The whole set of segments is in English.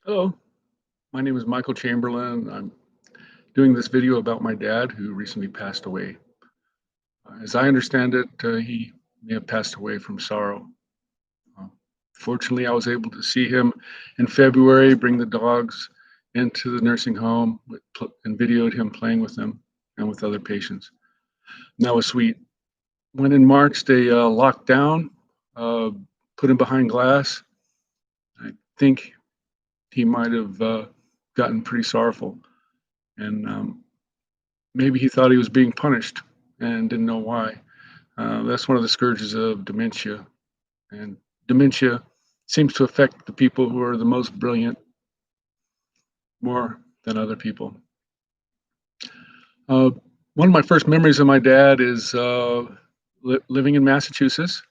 Hello, my name is Michael Chamberlain. I'm doing this video about my dad who recently passed away. As I understand it, he may have passed away from sorrow. Uh, Fortunately, I was able to see him in February, bring the dogs into the nursing home and videoed him playing with them and with other patients. And that was sweet. When in March they locked down, uh, put him behind glass, I think he might have gotten pretty sorrowful. And maybe he thought he was being punished and didn't know why. That's one of the scourges of dementia. And dementia seems to affect the people who are the most brilliant more than other people. Uh, One of my first memories of my dad is living in Massachusetts.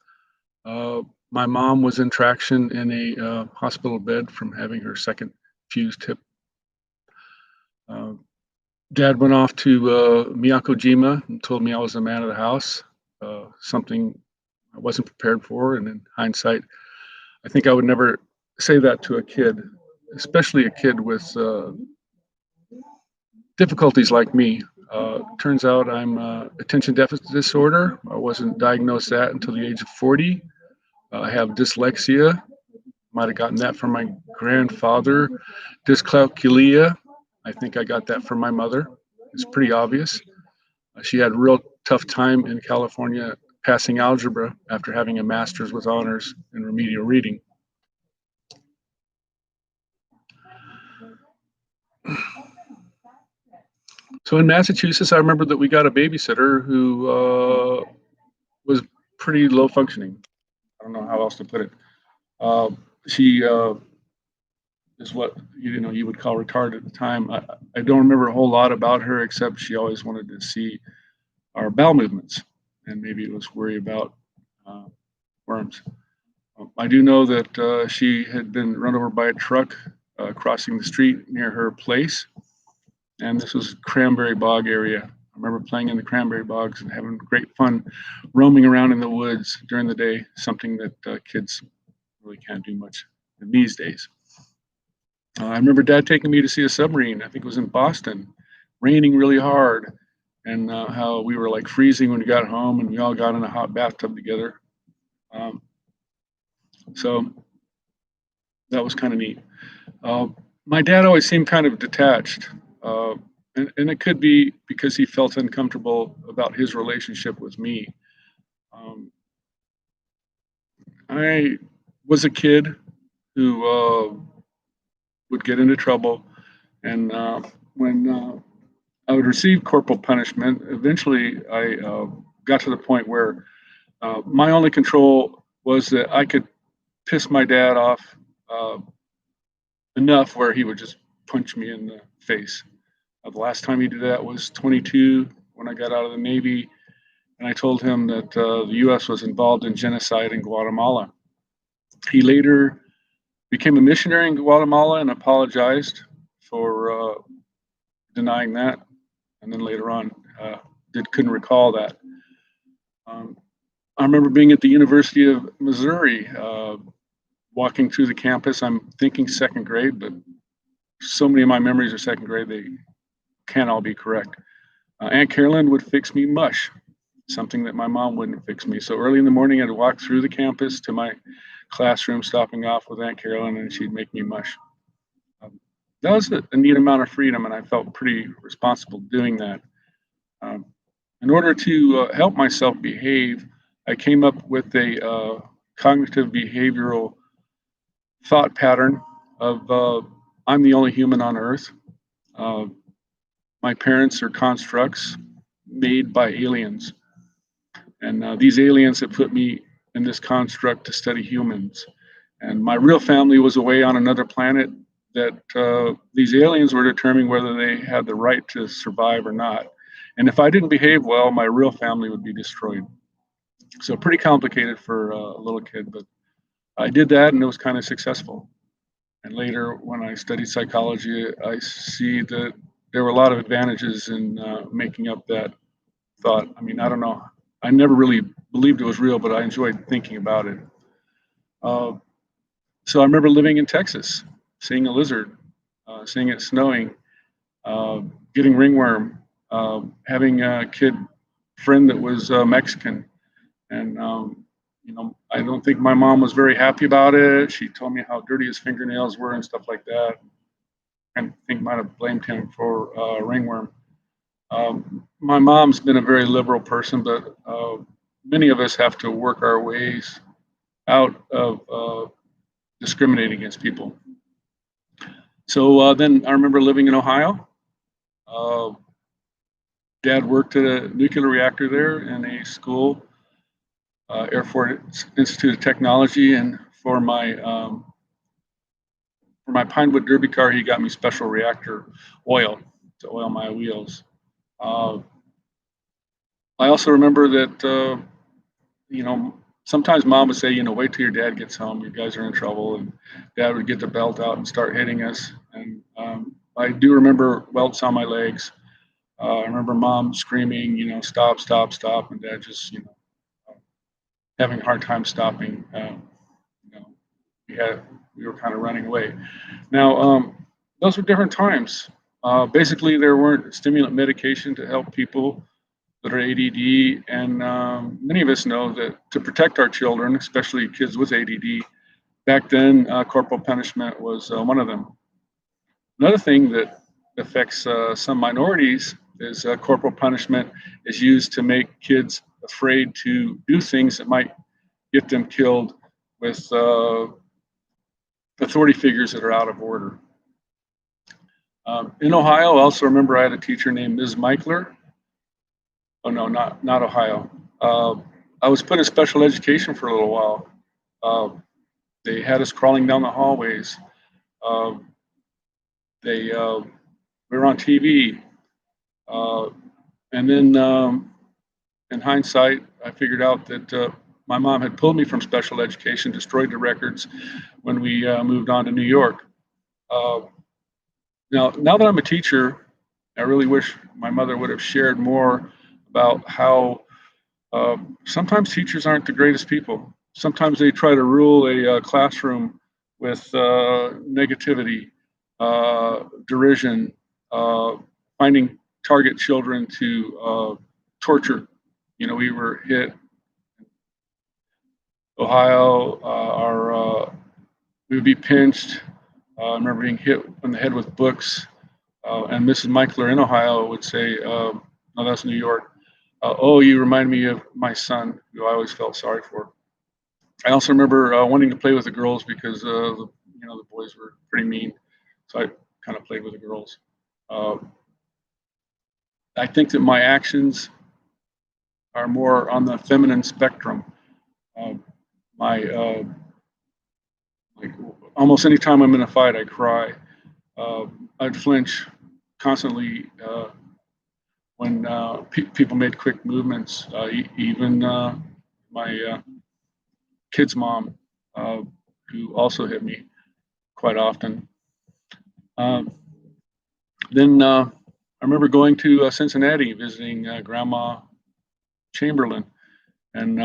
Uh, my mom was in traction in a hospital bed from having her second fused hip. Uh, Dad went off to Miyakojima and told me I was the man of the house, something I wasn't prepared for. And in hindsight, I think I would never say that to a kid, especially a kid with difficulties like me. Turns out I'm attention deficit disorder. I wasn't diagnosed that until the age of 40. I have dyslexia. Might have gotten that from my grandfather. Dyscalculia. I think I got that from my mother. It's pretty obvious. She had a real tough time in California passing algebra after having a master's with honors in remedial reading. So in Massachusetts, I remember that we got a babysitter who was pretty low functioning. I don't know how else to put it. Uh, she is what you would call retarded at the time. I don't remember a whole lot about her except she always wanted to see our bowel movements, and maybe it was worry about uh, worms. I do know that she had been run over by a truck crossing the street near her place, and this was Cranberry Bog area. I remember playing in the cranberry bogs and having great fun roaming around in the woods during the day, something that kids really can't do much in these days. I remember Dad taking me to see a submarine. I think it was in Boston, raining really hard, and how we were like freezing when we got home, and we all got in a hot bathtub together. Um, so that was kind of neat. Uh, my dad always seemed kind of detached, uh, and it could be because he felt uncomfortable about his relationship with me. Um, I was a kid who would get into trouble, and when I would receive corporal punishment, eventually I got to the point where my only control was that I could piss my dad off uh, enough where he would just punch me in the face. The last time he did that was 22 when I got out of the Navy, and I told him that the U.S. was involved in genocide in Guatemala. He later became a missionary in Guatemala and apologized for denying that, and then later on couldn't recall that. Um, I remember being at the University of Missouri, walking through the campus. I'm thinking second grade, but so many of my memories are second grade, they can't all be correct. Aunt Carolyn would fix me mush, something that my mom wouldn't fix me. So early in the morning, I'd walk through the campus to my classroom, stopping off with Aunt Carolyn, and she'd make me mush. Um, that was a neat amount of freedom, and I felt pretty responsible doing that. Um, in order to help myself behave, I came up with a cognitive behavioral thought pattern of I'm the only human on earth. Uh, my parents are constructs made by aliens. And these aliens have put me in this construct to study humans. And my real family was away on another planet that these aliens were determining whether they had the right to survive or not. And if I didn't behave well, my real family would be destroyed. So pretty complicated for a little kid, but I did that and it was kind of successful. And later, when I studied psychology, I see that there were a lot of advantages in making up that thought. I mean, I don't know. I never really believed it was real, but I enjoyed thinking about it. Uh, so I remember living in Texas seeing a lizard, seeing it snowing, uh, getting ringworm, having a kid friend that was Mexican, and I don't think my mom was very happy about it. She told me how dirty his fingernails were and stuff like that. I think might have blamed him for ringworm. My mom's been a very liberal person, but many of us have to work our ways out of discriminating against people. So then I remember living in Ohio. Uh, Dad worked at a nuclear reactor there in a school, Air Force Institute of Technology, and for my Pinewood Derby car, he got me special reactor oil to oil my wheels. Uh, I also remember that sometimes mom would say, wait till your dad gets home. You guys are in trouble, and dad would get the belt out and start hitting us. And I do remember welts on my legs. I remember mom screaming, stop, stop, stop, and dad just, having a hard time stopping. You know, we were kind of running away. Now, those were different times. Basically, there weren't stimulant medication to help people that are ADD, and many of us know that to protect our children, especially kids with ADD, back then corporal punishment was one of them. Another thing that affects some minorities is corporal punishment is used to make kids afraid to do things that might get them killed with authority figures that are out of order. In Ohio, I also remember I had a teacher named Ms. Michler. Oh no, not Ohio. I was put in special education for a little while. Uh, they had us crawling down the hallways. Uh, we were on TV, and then in hindsight, I figured out that my mom had pulled me from special education, destroyed the records when we moved on to New York. Uh, now that I'm a teacher, I really wish my mother would have shared more about how sometimes teachers aren't the greatest people. Sometimes they try to rule a classroom with negativity, derision, finding target children to torture. We were hit Ohio. We would be pinched. I remember being hit on the head with books. And Mrs. Michler in Ohio would say, "No, that's New York. Oh, you remind me of my son, who I always felt sorry for." I also remember wanting to play with the girls because the boys were pretty mean, so I kind of played with the girls. Uh, I think that my actions are more on the feminine spectrum. Uh, my like almost any time I'm in a fight, I cry. I'd flinch constantly when people made quick movements. Even my kid's mom, who also hit me quite often. Um, then I remember going to Cincinnati, visiting Grandma Chamberlain, and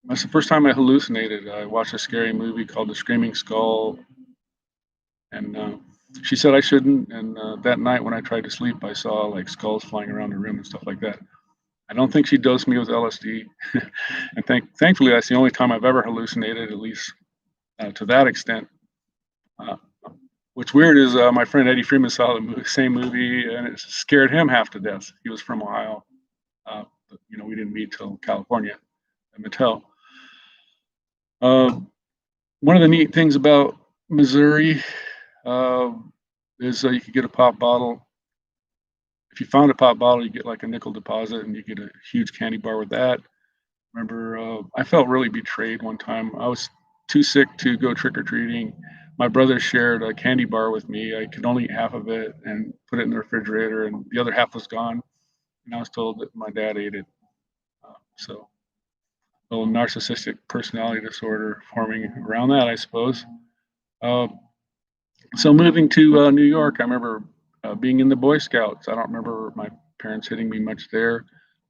that's the first time I hallucinated. I watched a scary movie called The Screaming Skull, and she said I shouldn't. And that night when I tried to sleep, I saw like skulls flying around the room and stuff like that. I don't think she dosed me with LSD, and thankfully that's the only time I've ever hallucinated, at least to that extent. Uh, what's weird is my friend Eddie Freeman saw the same movie, and it scared him half to death. He was from Ohio, but we didn't meet till California at Mattel. One of the neat things about Missouri is you could get a pop bottle. If you found a pop bottle, you get like a nickel deposit, and you get a huge candy bar with that. Remember, I felt really betrayed one time. I was too sick to go trick or treating. My brother shared a candy bar with me. I could only eat half of it and put it in the refrigerator, and the other half was gone. And I was told that my dad ate it. So, a little narcissistic personality disorder forming around that, I suppose. Uh, so, moving to New York, I remember being in the Boy Scouts. I don't remember my parents hitting me much there.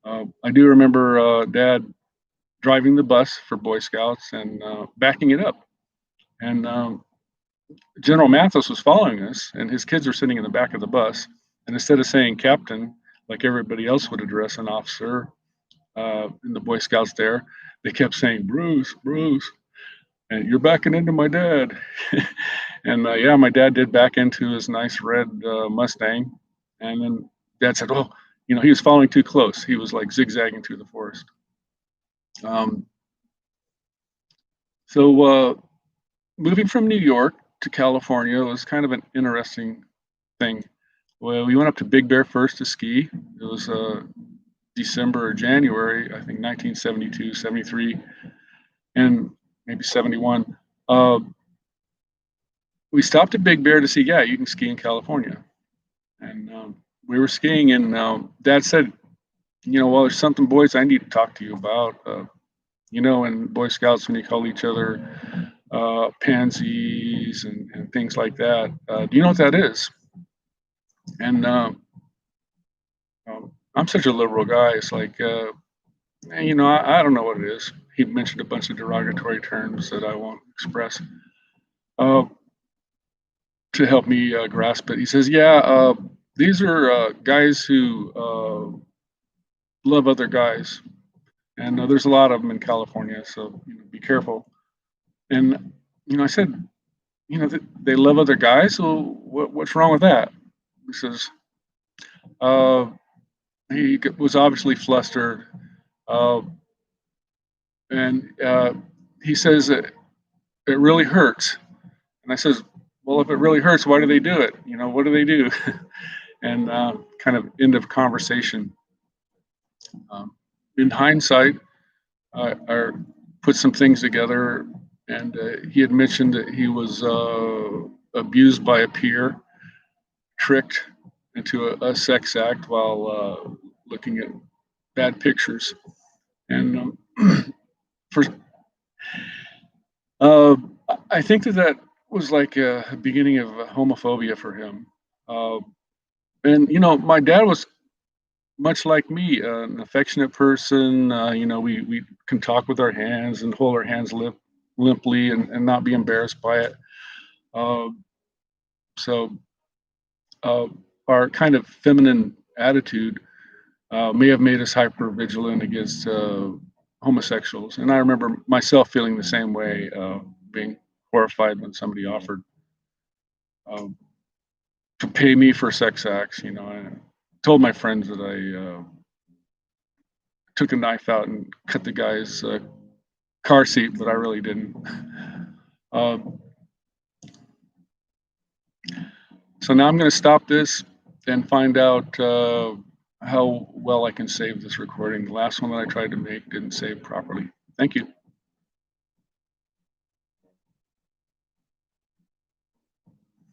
I do remember Dad driving the bus for Boy Scouts and backing it up. And General Mathis was following us, and his kids were sitting in the back of the bus. And instead of saying captain, like everybody else would address an officer in the Boy Scouts there, they kept saying Bruce, Bruce, and you're backing into my dad. And yeah, my dad did back into his nice red Mustang, and then Dad said, "Oh, he was following too close. He was like zigzagging through the forest." Um, so moving from New York to California was kind of an interesting thing. Well, we went up to Big Bear first to ski. It was December or January, I think 1972, 73, and maybe 71. Uh, we stopped at Big Bear to see, yeah, you can ski in California. And we were skiing, and Dad said, well, there's something, boys, I need to talk to you about. In Boy Scouts, when you call each other pansies and things like that, do you know what that is? And I'm such a liberal guy. It's like, I don't know what it is. He mentioned a bunch of derogatory terms that I won't express uh, to help me grasp it. He says, yeah, these are guys who love other guys. And there's a lot of them in California, so be careful. And I said, they love other guys, so what's wrong with that? He says, uh, he was obviously flustered, uh, and he says that it really hurts. And I says, well, if it really hurts, why do they do it? What do they do? And kind of end of conversation. In hindsight, I put some things together, and he had mentioned that he was abused by a peer, tricked into a sex act while looking at bad pictures. And for uh, I think that was like a beginning of homophobia for him. And my dad was much like me, an affectionate person. We can talk with our hands and hold our hands limply and not be embarrassed by it. Uh, so uh, our kind of feminine attitude may have made us hyper vigilant against homosexuals. And I remember myself feeling the same way, being horrified when somebody offered um, to pay me for sex acts. I told my friends that I took a knife out and cut the guy's car seat, but I really didn't. Um, so now I'm going to stop this and find out how well I can save this recording. The last one that I tried to make didn't save properly. Thank you.